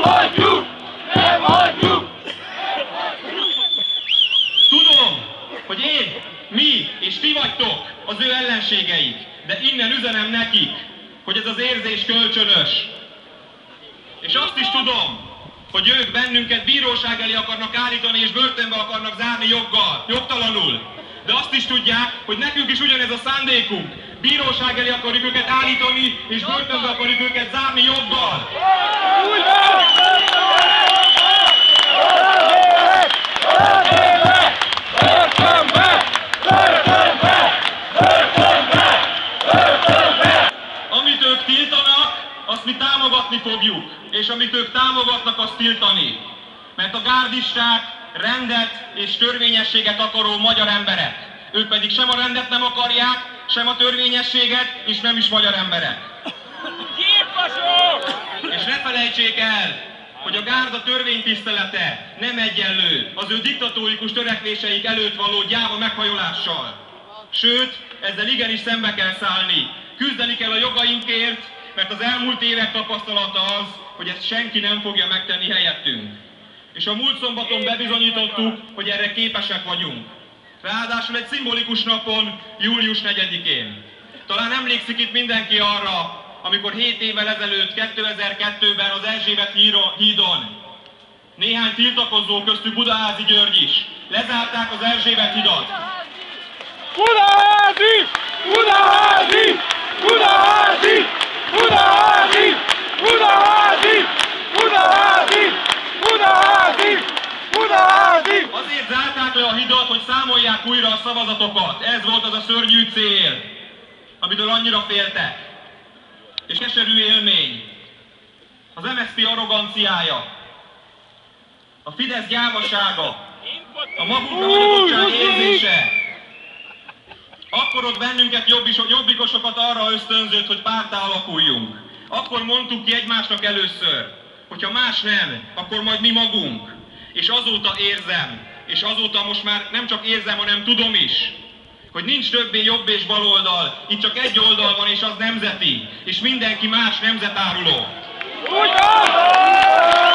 hagyjuk! Nem hagyjuk! Tudom, hogy én, mi és ti vagytok az ő ellenségeik, de innen üzenem nekik, hogy ez az érzés kölcsönös. És azt is tudom, hogy ők bennünket bíróság elé akarnak állítani és börtönbe akarnak zárni joggal, jogtalanul. De azt is tudják, hogy nekünk is ugyanez a szándékunk. Bíróság elé akarjuk őket állítani és börtönbe akarjuk őket zárni joggal. Amit ők tiltanak, azt mi támogatni fogjuk, és amit ők támogatnak, azt tiltani. Mert a gárdisták rendet és törvényességet akaró magyar emberek. Ők pedig sem a rendet nem akarják, sem a törvényességet, és nem is magyar emberek. És ne felejtsék el, hogy a gárda törvénytisztelete nem egyenlő az ő diktatórikus törekvéseik előtt való gyáva meghajolással. Sőt, ezzel igenis szembe kell szállni. Küzdeni kell a jogainkért, mert az elmúlt évek tapasztalata az, hogy ezt senki nem fogja megtenni helyettünk. És a múlt szombaton bebizonyítottuk, hogy erre képesek vagyunk. Ráadásul egy szimbolikus napon, július 4-én. Talán emlékszik itt mindenki arra, amikor 7 évvel ezelőtt, 2002-ben az Erzsébet hídon néhány tiltakozó, köztük Budaházy György is lezárták az Erzsébet hidat. Budaházy! Budaházy! Budaházy! Budaházy! Budaházy! Budaházy! Budaházy! Budaházy! Azért zárták le a hidat, hogy számolják újra a szavazatokat. Ez volt az a szörnyű cél, amitől annyira féltek. És keserű élmény. Az MSZP arroganciája, a Fidesz gyávasága, a magukra hagyottság érzése. Akkor ott bennünket jobbikosokat arra ösztönzött, hogy párttá alakuljunk. Akkor mondtuk ki egymásnak először, hogyha más nem, akkor majd mi magunk. És azóta érzem, és azóta most már nem csak érzem, hanem tudom is, hogy nincs többé jobb és bal oldal, itt csak egy oldal van, és az nemzeti, és mindenki más nemzetáruló. Úgy van!